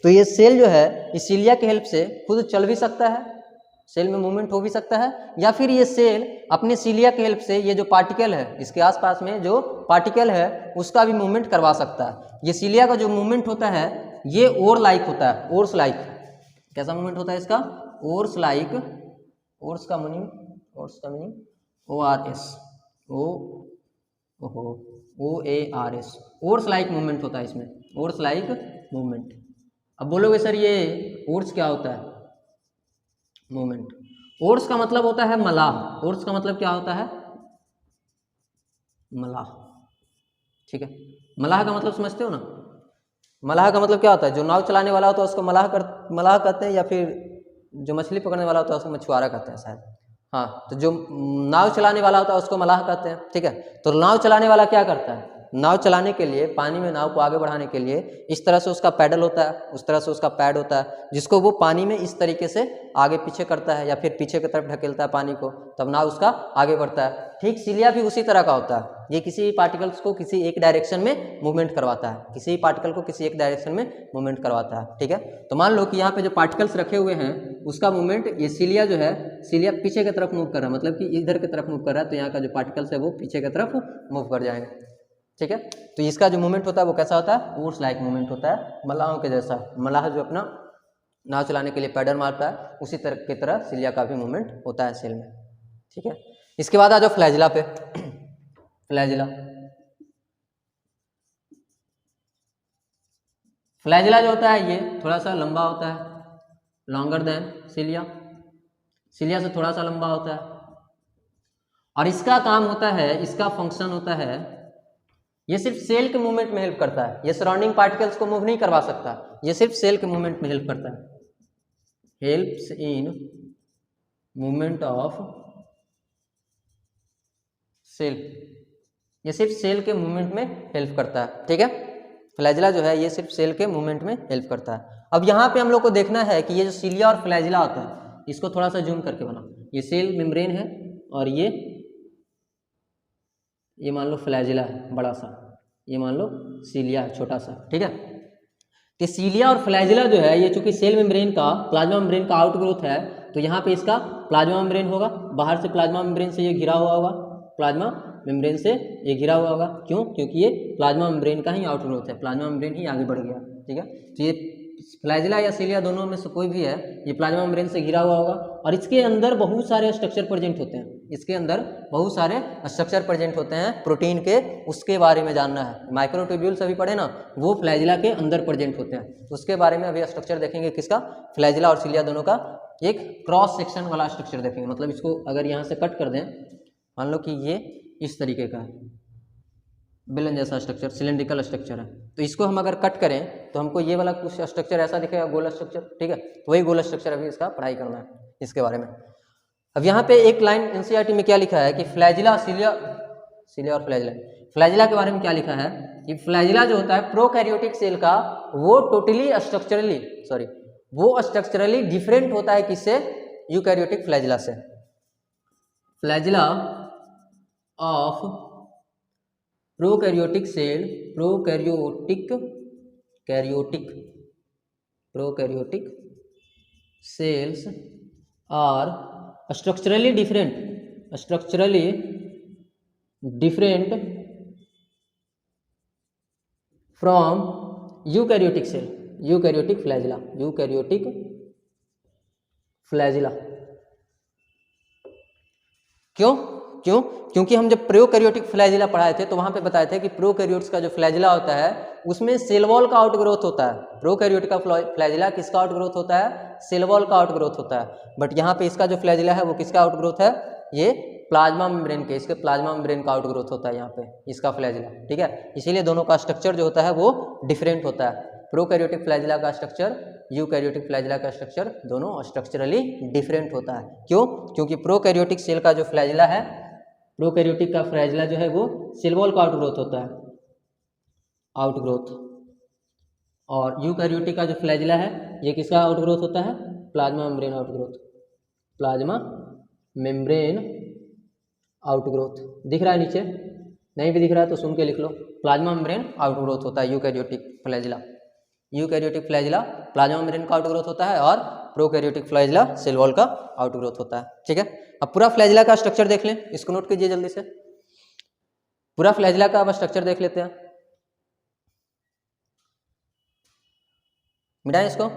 [SPEAKER 1] तो ये सेल जो है इस सिलिया की हेल्प से खुद चल भी सकता है, सेल में मूवमेंट हो भी सकता है, या फिर ये सेल अपने सिलिया की हेल्प से ये जो पार्टिकल है, इसके आसपास में जो पार्टिकल है उसका भी मूवमेंट करवा सकता है। ये सिलिया का जो मूवमेंट होता है ये ओर लाइक होता है, ओर्स लाइक। कैसा मूवमेंट होता है इसका, ओर्स लाइक, ओर्स का मीनिंग, ओर्स का meaning O R S, O A R S, oars like movement होता है इसमें, ओर्स लाइक मूवमेंट। अब बोलोगे सर ये ओर्स क्या होता है, मूवमेंट। ओर्स का मतलब होता है मलाह, ओर्स का मतलब क्या होता है, मलाह, ठीक है। मलाह का मतलब समझते हो ना, मलाह का मतलब क्या होता है, जो नाव चलाने वाला होता है उसको मलाह कहते हैं, या फिर जो मछली पकड़ने वाला होता है उसको मछुआरा कहते हैं शायद, हाँ। तो जो नाव चलाने वाला होता है उसको मलाह कहते हैं, ठीक है। तो नाव चलाने वाला क्या करता है, नाव चलाने के लिए, पानी में नाव को आगे बढ़ाने के लिए इस तरह से उसका पैडल होता है, उस तरह से उसका पैड होता है, जिसको वो पानी में इस तरीके से आगे पीछे करता है या फिर पीछे की तरफ ढकेलता है पानी को, तब नाव उसका आगे बढ़ता है। ठीक सिलिया भी उसी तरह का होता है, ये किसी पार्टिकल्स को किसी एक डायरेक्शन में मूवमेंट करवाता है, किसी पार्टिकल को किसी एक डायरेक्शन में मूवमेंट करवाता है, ठीक है। तो मान लो कि यहाँ पे जो पार्टिकल्स रखे हुए हैं उसका मूवमेंट, ये सिलिया जो है, सिलिया पीछे की तरफ मूव कर रहा है, मतलब कि इधर की तरफ मूव कर रहा है, तो यहाँ का जो पार्टिकल्स है वो पीछे की तरफ मूव कर जाएंगे, ठीक है। तो इसका जो मूवमेंट होता है वो कैसा होता है, ओर्स लाइक मूवमेंट होता है, मलाहों के जैसा। मलाह जो अपना नाव चलाने के लिए पैडल मारता है, उसी तरह की तरह सिलिया का भी मूवमेंट होता है सेल में, ठीक है। इसके बाद आ जाओ फ्लैजिला पे। फ्लैजिला, फ्लैजिला जो होता है ये थोड़ा सा लंबा होता है, लॉन्गर देन सिलिया, सिलिया से थोड़ा सा लंबा होता है, और इसका काम होता है, इसका फंक्शन होता है, ये सिर्फ सेल के मूवमेंट में हेल्प करता है, ये सराउंडिंग पार्टिकल्स को मूव नहीं करवा सकता, ये सिर्फ सेल के मूवमेंट में हेल्प करता है, helps in movement of cell, ये सिर्फ सेल के मूवमेंट में हेल्प करता है, ठीक है। फ्लैजिला जो है ये सिर्फ सेल के मूवमेंट में हेल्प करता है। अब यहाँ पे हम लोग को देखना है कि ये जो सिलिया और फ्लैजिला होता है, इसको थोड़ा सा जूम करके बनाओ, ये सेल मेम्ब्रेन है और ये मान लो फ्लैजिला है बड़ा सा, ये मान लो सिलिया है छोटा सा, ठीक है। तो सीलिया और फ्लैजिला जो है ये चूंकि सेल मेम्ब्रेन का प्लाज्मा मेम्ब्रेन का आउटग्रोथ है, तो यहाँ पे इसका प्लाज्मा मेम्ब्रेन होगा, बाहर से प्लाज्मा मेम्ब्रेन से ये घिरा हुआ होगा, प्लाज्मा मेम्ब्रेन से ये घिरा हुआ होगा। क्यों? क्योंकि ये प्लाज्मा मेम्ब्रेन का ही आउटग्रोथ है, प्लाज्मा मेम्ब्रेन ही आगे बढ़ गया। ठीक है, तो ये फ्लैजिला या सीलिया दोनों में से कोई भी है, ये प्लाज्मा मेम्ब्रेन से घिरा हुआ होगा और इसके अंदर बहुत सारे स्ट्रक्चर प्रेजेंट होते हैं। इसके अंदर बहुत सारे स्ट्रक्चर प्रेजेंट होते हैं प्रोटीन के, उसके बारे में जानना है। माइक्रोट्यूब्यूल्स अभी पढ़े ना, वो फ्लैजिला के अंदर प्रेजेंट होते हैं, उसके बारे में अभी स्ट्रक्चर देखेंगे। किसका? फ्लैजिला और सीलिया दोनों का एक क्रॉस सेक्शन वाला स्ट्रक्चर देखेंगे। मतलब इसको अगर यहाँ से कट कर दें, मान लो कि ये इस तरीके का है, बेलन जैसा स्ट्रक्चर, सिलेंड्रिकल स्ट्रक्चर है, तो इसको हम अगर कट करें तो हमको ये वाला कुछ स्ट्रक्चर ऐसा दिखेगा, गोल स्ट्रक्चर। ठीक है, तो वही गोल स्ट्रक्चर अभी इसका पढ़ाई करना है, इसके बारे में। अब यहाँ पे एक लाइन एनसीईआरटी में क्या लिखा है कि फ्लैजिला, सीलिया और फ्लैजिला, फ्लैजिला के बारे में क्या लिखा है कि फ्लैजिला जो होता है प्रोकैरियोटिक सेल का, वो टोटली स्ट्रक्चरली डिफरेंट होता है किससे? यूकैरियोटिक फ्लैजिला से। Flagella of prokaryotic cell, prokaryotic cells are structurally different from eukaryotic cell, eukaryotic flagella. क्योंकि हम जब प्रोकैरियोटिक फ्लैजिला पढ़ाए थे तो वहां पे बताए थे कि प्रोकैरियोट्स का जो फ्लैजिला होता है उसमें सेल वॉल का आउटग्रोथ होता है। प्रोकैरियोटिक का फ्लैजिला किसका आउटग्रोथ होता है? सेल वॉल का आउटग्रोथ होता है। बट यहाँ पे इसका जो फ्लैजिला है वो किसका आउटग्रोथ है? ये प्लाज्मा मेम्ब्रेन के, इसके प्लाज्मा मेम्ब्रेन का आउटग्रोथ होता है यहाँ पे इसका फ्लैजिला। ठीक है, इसीलिए दोनों का स्ट्रक्चर जो होता है वो डिफरेंट होता है। प्रोकैरियोटिक फ्लैजिला का स्ट्रक्चर, यूकैरियोटिक फ्लैजिला का स्ट्रक्चर, दोनों स्ट्रक्चरली डिफरेंट होता है। क्यों? क्योंकि प्रोकैरियोटिक सेल का जो फ्लैजिला है, प्रोकैरियोटिक का फ्लैजिला जो है वो सेल वॉल का आउटग्रोथ होता है, और यूकैरियोटिक का जो फ्लैजिला है ये किसका आउटग्रोथ होता है? Plasma membrane outgrowth, plasma membrane outgrowth. दिख रहा है नीचे? नहीं भी दिख रहा है तो सुन के लिख लो। प्लाज्मा मेम्ब्रेन आउटग्रोथ होता है eukaryotic flagella. Eukaryotic flagella plasma membrane का आउटग्रोथ होता है और प्रोकैरियोटिक फ्लैजिला सेल वॉल का आउटग्रोथ होता है। ठीक है, अब पूरा फ्लैजिला का स्ट्रक्चर देख लें, इसको नोट कीजिए जल्दी से। पूरा फ्लैजिला का अब स्ट्रक्चर देख लेते हैं, मिटाएं इसको।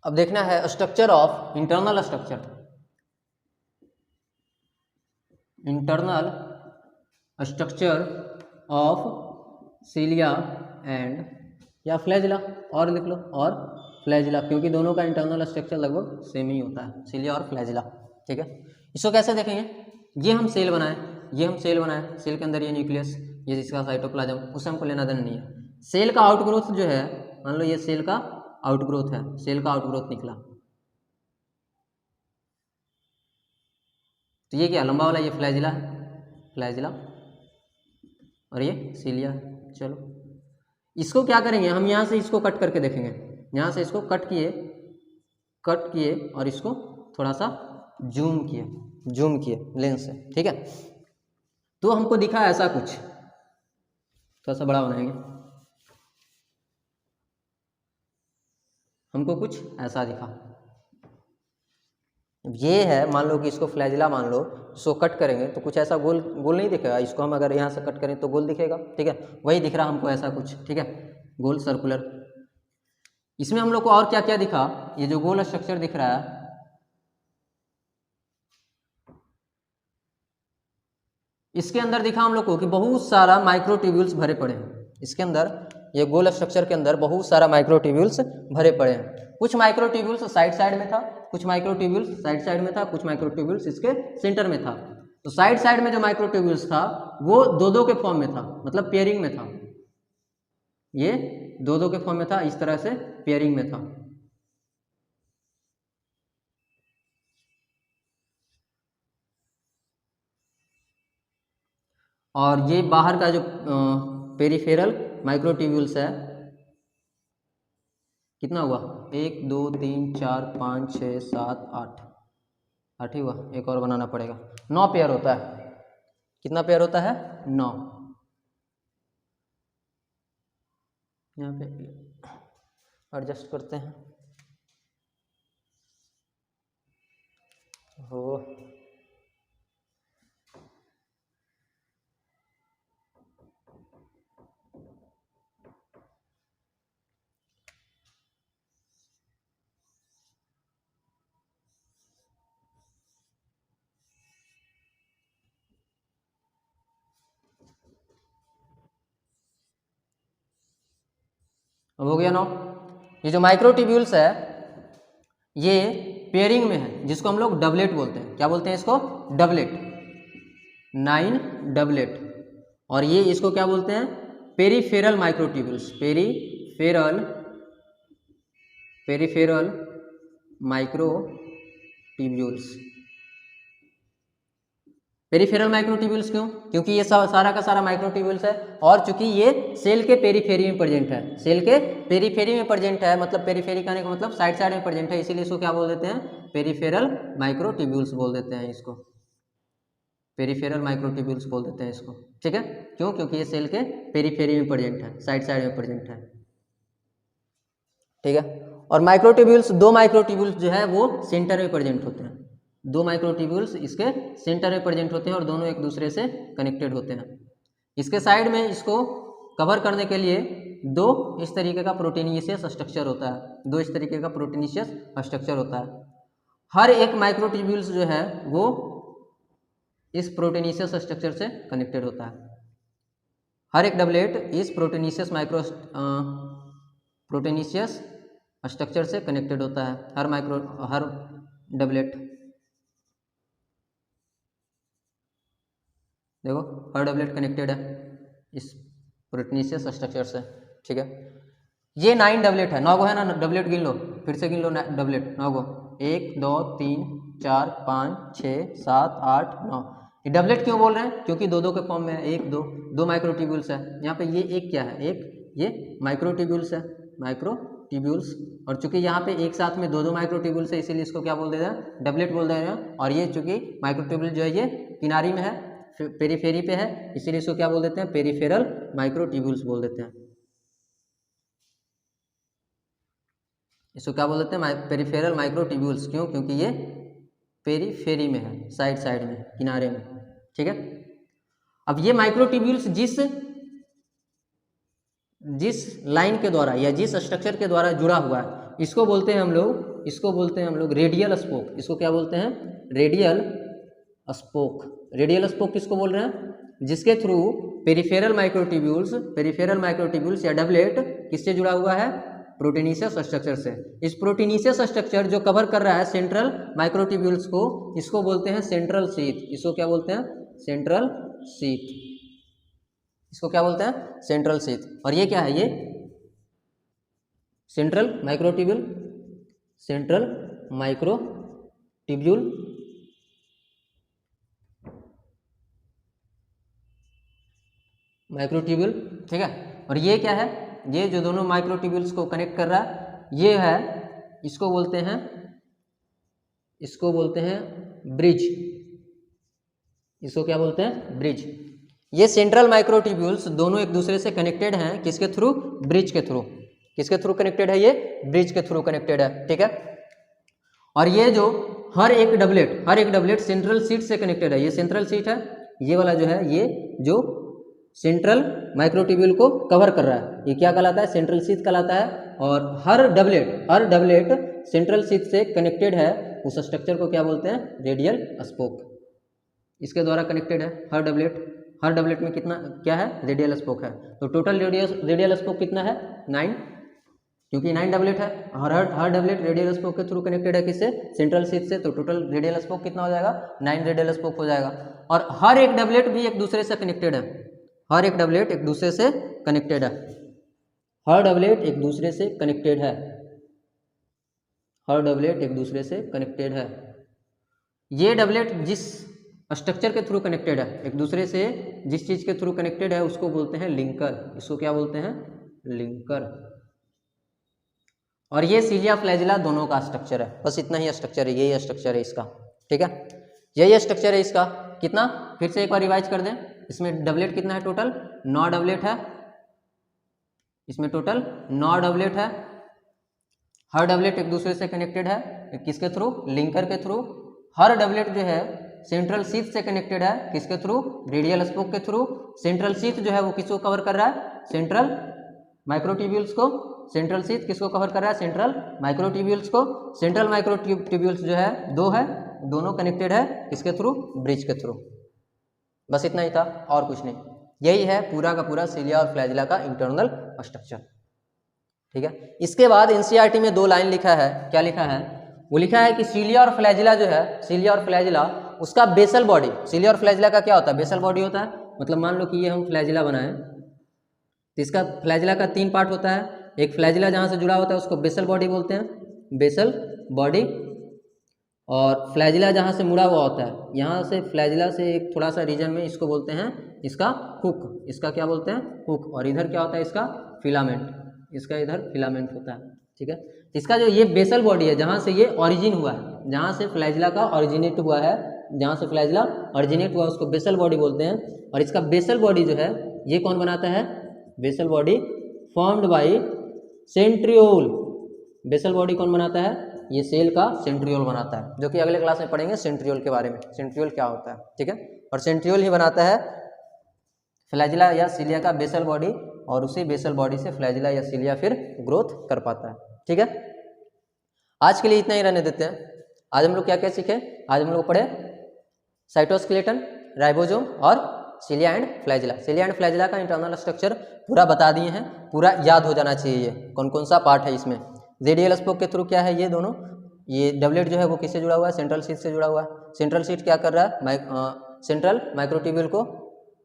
[SPEAKER 1] अब देखना है structure of internal structure of cilia and या फ्लैजिला, और लिख लो, और फ्लैजिला, क्योंकि दोनों का इंटरनल स्ट्रक्चर लगभग सेम ही होता है, सीलिया और फ्लैजिला। ठीक है, इसको कैसे देखेंगे? ये हम सेल बनाए, सेल के अंदर ये न्यूक्लियस, ये जिसका साइटोप्लाज्म, उससे हमको लेना देना नहीं है। सेल का आउटग्रोथ जो है, मान लो ये सेल का आउटग्रोथ है, सेल का आउटग्रोथ निकला, तो ये क्या लंबा वाला? ये फ्लैजिला है, और ये सीलिया है। चलो इसको क्या करेंगे हम? यहाँ से इसको कट करके देखेंगे, यहाँ से इसको कट किए और इसको थोड़ा सा जूम किए लेंस से। ठीक है, तो हमको दिखा ऐसा कुछ, थोड़ा सा बड़ा बनाएंगे, हमको कुछ ऐसा दिखा। ये है, मान लो कि इसको फ्लैजिला मान लो, इसको कट करेंगे तो कुछ ऐसा गोल नहीं दिखेगा। इसको हम अगर यहाँ से कट करें तो गोल दिखेगा। ठीक है, वही दिख रहा हमको ऐसा कुछ। ठीक है, गोल सर्कुलर। इसमें हम लोग को और क्या क्या दिखा? ये जो गोल स्ट्रक्चर दिख रहा है, इसके अंदर दिखा हम लोग को कि बहुत सारा माइक्रोट्यूब्यूल्स भरे पड़े हैं। इसके अंदर, ये गोल स्ट्रक्चर के अंदर बहुत सारा माइक्रोट्यूब्यूल्स भरे पड़े हैं। कुछ माइक्रोट्यूब्यूल्स साइड में था, कुछ माइक्रोट्यूब्यूल्स साइड में था, कुछ माइक्रोट्यूब्यूल्स इसके सेंटर में था। तो साइड में जो माइक्रोट्यूब्यूल्स था वो दो के फॉर्म में था, मतलब पेयरिंग में था। ये दो दो के फॉर्म में था, इस तरह से पेयरिंग में था। और ये बाहर का जो पेरिफेरल माइक्रोट्यूब्यूल्स है, कितना हुआ, 1 2 3 4 5 6 7 8, 8 ही हुआ, एक और बनाना पड़ेगा। 9 पेयर होता है। कितना पेयर होता है, 9। यहाँ पे एडजस्ट करते हैं। हो अब हो गया 9। ये जो माइक्रोट्यूब्यूल्स है ये पेयरिंग में है, जिसको हम लोग डबलेट बोलते हैं। क्या बोलते हैं इसको, डबलेट, 9 डबलेट। और ये इसको क्या बोलते हैं, peripheral microtubules, peripheral microtubules. Peripheral microtubules क्यों, क्योंकि ये सारा का सारा माइक्रोट्यूब्यूल्स है, और चूंकि ये सेल के पेरीफेरी में प्रेजेंट है, सेल के पेरीफेरी में प्रेजेंट है, मतलब पेरीफेरी कहने का मतलब साइड साइड में प्रेजेंट है, इसीलिए इसको क्या बोल देते हैं, पेरिफेरल माइक्रोट्यूब्यूल्स बोल देते हैं इसको, पेरिफेरल माइक्रोट्यूब्यूल्स बोल देते हैं इसको। ठीक है, क्यों, क्योंकि ये सेल के पेरीफेरी में प्रेजेंट है, साइड साइड में प्रेजेंट है। ठीक है, और माइक्रोट्यूब्यूल्स, 2 माइक्रोट्यूब्यूल्स जो है वो सेंटर में प्रेजेंट होते हैं, 2 माइक्रोट्यूब्यूल्स इसके सेंटर में प्रेजेंट होते हैं, और दोनों एक दूसरे से कनेक्टेड होते हैं। इसके साइड में इसको कवर करने के लिए 2 इस तरीके का प्रोटीनिशियस स्ट्रक्चर होता है, 2 इस तरीके का प्रोटीनिशियस स्ट्रक्चर होता है। हर एक माइक्रोट्यूब्यूल्स जो है वो इस प्रोटीनिशियस स्ट्रक्चर से कनेक्टेड होता है। हर एक डबलेट इस प्रोटीनिशियस स्ट्रक्चर से कनेक्टेड होता है, हर डबलेट। देखो हर डबलेट कनेक्टेड है इस प्रोटीनिशियस स्ट्रक्चर से। ठीक है, ये 9 डबलेट है, 9 गो है ना, डबलेट गिन लो, फिर से गिन लो डबलेट, 9 गो, 1 2 3 4 5 6 7 8 9। ये डबलेट क्यों बोल रहे हैं, क्योंकि 2 के फॉर्म में है, 1 2 माइक्रोट्यूब्यूल्स है। यहाँ पे ये एक क्या है, एक ये माइक्रोट्यूब्यूल्स है, माइक्रोट्यूब्यूल्स। और चूंकि यहाँ पे एक साथ में 2 माइक्रोट्यूब्यूल्स है, इसीलिए इसको क्या बोल दे रहे हैं, डबलेट बोल दे रहे हैं। और ये चूंकि माइक्रोट्यूब्यूल जो है ये किनारी में है, पेरीफेरी पे है, इसीलिए इसको क्या बोल देते हैं, पेरिफेरल माइक्रोट्यूब्यूल्स बोल देते हैं। इसको क्या बोल देते हैं, पेरिफेरल माइक्रोट्यूब्यूल्स। क्यों, क्योंकि ये पेरीफेरी में है, साइड साइड में, किनारे में। ठीक है, अब ये माइक्रोट्यूब्यूल्स जिस लाइन के द्वारा या जिस स्ट्रक्चर के द्वारा जुड़ा हुआ है, इसको बोलते हैं हम लोग रेडियल स्पोक। इसको क्या बोलते हैं, रेडियल स्पोक। रेडियल स्पोक किसको बोल रहे हैं, जिसके थ्रू पेरिफेरल माइक्रोट्यूब्यूल्स या डबलेट किससे जुड़ा हुआ है, प्रोटीनिशियस स्ट्रक्चर से। इस प्रोटीनिशियस स्ट्रक्चर जो कवर कर रहा है सेंट्रल माइक्रोट्यूब्यूल्स को, इसको बोलते हैं सेंट्रल शीथ। इसको क्या बोलते हैं, सेंट्रल शीथ। इसको क्या बोलते हैं, सेंट्रल शीथ। और ये क्या है, ये सेंट्रल माइक्रोट्यूब्यूल ठीक है। और ये क्या है, ये जो दोनों माइक्रोट्यूब्यूल्स को कनेक्ट कर रहा है, ये है, इसको बोलते हैं ब्रिज। इसको क्या बोलते हैं, ब्रिज। ये सेंट्रल माइक्रोट्यूब्यूल्स दोनों एक दूसरे से कनेक्टेड हैं, किसके थ्रू, ब्रिज के थ्रू। किसके थ्रू कनेक्टेड है, ये ब्रिज के थ्रू कनेक्टेड है। ठीक है, और ये जो हर एक डबलेट सेंट्रल शीथ से कनेक्टेड है। ये सेंट्रल शीथ है, ये वाला जो है, ये जो सेंट्रल माइक्रोट्यूब्यूल को कवर कर रहा है, ये क्या कहलाता है, सेंट्रल शीथ कहलाता है। और हर डबलेट सेंट्रल शीथ से कनेक्टेड है, उस स्ट्रक्चर को क्या बोलते हैं, रेडियल स्पोक। इसके द्वारा कनेक्टेड है हर डबलेट में कितना क्या है, रेडियल स्पोक है। तो टोटल रेडियल स्पोक कितना है, 9, क्योंकि 9 डबलेट है। हर डबलेट रेडियल स्पोक के थ्रू कनेक्टेड है, किससे, सेंट्रल शीथ से। तो टोटल रेडियल स्पोक कितना हो जाएगा, 9 रेडियल स्पोक हो जाएगा। और हर एक डबलेट भी एक दूसरे से कनेक्टेड है, हर एक डबलेट एक दूसरे से कनेक्टेड है। हर डबलेट एक दूसरे से कनेक्टेड है, हर डबलेट एक दूसरे से कनेक्टेड है। ये डबलेट जिस स्ट्रक्चर के थ्रू कनेक्टेड है, एक दूसरे से जिस चीज़ के थ्रू कनेक्टेड है उसको बोलते हैं लिंकर, इसको क्या बोलते हैं, लिंकर। और ये सीलिया फ्लैजिला दोनों का स्ट्रक्चर है, बस इतना ही स्ट्रक्चर है, यही स्ट्रक्चर है इसका, ठीक है, यही स्ट्रक्चर है इसका। कितना, फिर से एक बार रिवाइज कर दें, इसमें डबलेट कितना है टोटल, 9 डबलेट है, इसमें टोटल 9 डबलेट है। हर डबलेट एक दूसरे से कनेक्टेड है, किसके थ्रू, लिंकर के थ्रू। हर डबलेट जो है सेंट्रल शीथ से कनेक्टेड है, किसके थ्रू, रेडियल स्पोक के थ्रू। सेंट्रल शीथ जो है वो किसको कवर कर रहा है, सेंट्रल माइक्रोट्यूब्यूल्स को। सेंट्रल शीथ किसको कवर कर रहा है, सेंट्रल माइक्रोट्यूब्यूल्स को। सेंट्रल माइक्रोट्यूब्यूल्स जो है 2 है, दोनों कनेक्टेड है किसके थ्रू, ब्रिज के थ्रू। बस इतना ही था और कुछ नहीं। यही है पूरा का पूरा सीलिया और फ्लैजिला का इंटरनल स्ट्रक्चर, ठीक है। इसके बाद एनसीईआरटी में 2 लाइन लिखा है, क्या लिखा है, वो लिखा है कि सीलिया और फ्लैजिला जो है, सीलिया और फ्लैजिला उसका बेसल बॉडी, सीलिया और फ्लैजिला का क्या होता है, बेसल बॉडी होता है। मतलब मान लो कि ये हम फ्लैजिला बनाएं तो इसका फ्लैजिला का 3 पार्ट होता है। एक फ्लैजिला जहाँ से जुड़ा होता है उसको बेसल बॉडी बोलते हैं, बेसल बॉडी। और फ्लैजिला जहाँ से मुड़ा हुआ होता है, यहाँ से फ्लैजिला से एक थोड़ा सा रीजन में इसको बोलते हैं इसका हुक, इसका क्या बोलते हैं, हुक। और इधर क्या होता है इसका फिलामेंट, इसका इधर फिलामेंट होता है, ठीक है। इसका जो ये बेसल बॉडी है जहाँ से ये ऑरिजिन हुआ है, जहाँ से फ्लैजिला का ऑरिजिनेट हुआ है, जहाँ से फ्लैजिला ऑरिजिनेट हुआ उसको बेसल बॉडी बोलते हैं। और इसका बेसल बॉडी जो है ये कौन बनाता है, basal body formed by centriole. Basal body कौन बनाता है, ये सेल का सेंट्रियोल बनाता है, जो कि अगले क्लास में पढ़ेंगे सेंट्रियोल के बारे में, सेंट्रियोल क्या होता है, ठीक है। और सेंट्रियोल ही बनाता है फ्लैजिला या सीलिया का बेसल बॉडी, और उसी बेसल बॉडी से फ्लैजिला या सीलिया फिर ग्रोथ कर पाता है, ठीक है। आज के लिए इतना ही रहने देते हैं। आज हम लोग क्या क्या सीखे, आज हम लोग पढ़े साइटोस्केलेटन, राइबोसोम और cilia and flagella. Cilia and flagella का इंटरनल स्ट्रक्चर पूरा बता दिए हैं, पूरा याद हो जाना चाहिए ये कौन कौन सा पार्ट है इसमें। रेडियल स्पोक के थ्रू क्या है, ये दोनों, ये डबलेट जो है वो किससे जुड़ा हुआ है, सेंट्रल शीथ से जुड़ा हुआ है। सेंट्रल शीथ क्या कर रहा है, सेंट्रल माइक्रोट्यूब्यूल को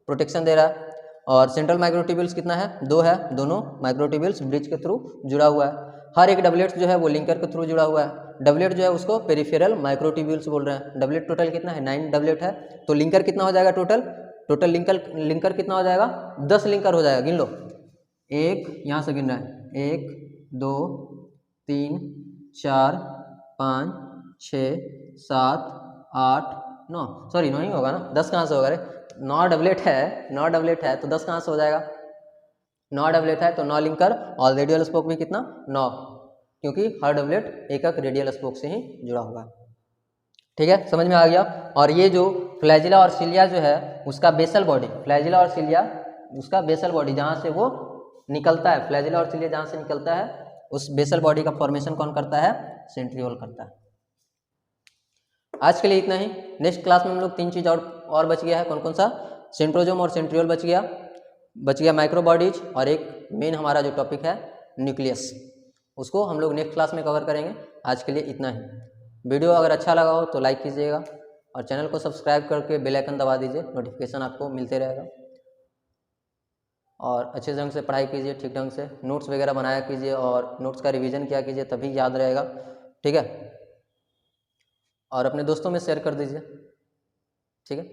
[SPEAKER 1] प्रोटेक्शन दे रहा है। और सेंट्रल माइक्रोट्यूब्यूल्स कितना है, 2 है, दोनों माइक्रोट्यूब्यूल्स ब्रिज के थ्रू जुड़ा हुआ है। हर एक डबलेट जो है वो लिंकर के थ्रू जुड़ा हुआ है। डबलेट जो है उसको पेरिफेरल माइक्रोट्यूब्यूल्स बोल रहे हैं। डबलेट टोटल कितना है, 9 डबलेट है। तो लिंकर कितना हो जाएगा टोटल लिंकर कितना हो जाएगा, 10 लिंकर हो जाएगा, गिन लो। 1 यहाँ से गिन रहा है, 1 2 3 4 5 6 7 8 9, सॉरी 9 ही होगा ना, 10 कहाँ से होगा रे, 9 डबलेट है, 9 डबलेट है तो 10 कहाँ से हो जाएगा, 9 डबलेट है तो 9 लिंकर। और रेडियल स्पोक भी कितना, 9, क्योंकि हर डबलेट एक रेडियल स्पोक से ही जुड़ा हुआ है, ठीक है, समझ में आ गया। और ये जो फ्लैजिला और सीलिया जो है उसका बेसल बॉडी, फ्लैजिला और सीलिया उसका बेसल बॉडी जहाँ से वो निकलता है, फ्लैजिला और सीलिया जहाँ से निकलता है उस बेसल बॉडी का फॉर्मेशन कौन करता है, सेंट्रियोल करता है। आज के लिए इतना ही। नेक्स्ट क्लास में हम लोग 3 चीज़ और बच गया है, कौन कौन सा, सेंट्रोजोम और सेंट्रियोल बच गया माइक्रो बॉडीज, और एक मेन हमारा जो टॉपिक है न्यूक्लियस, उसको हम लोग नेक्स्ट क्लास में कवर करेंगे। आज के लिए इतना ही। वीडियो अगर अच्छा लगा हो तो लाइक कीजिएगा और चैनल को सब्सक्राइब करके बेल आइकन दबा दीजिए, नोटिफिकेशन आपको मिलते रहेगा। और अच्छे ढंग से पढ़ाई कीजिए, ठीक ढंग से नोट्स वगैरह बनाया कीजिए और नोट्स का रिवीजन किया कीजिए, तभी याद रहेगा, ठीक है। और अपने दोस्तों में शेयर कर दीजिए, ठीक है।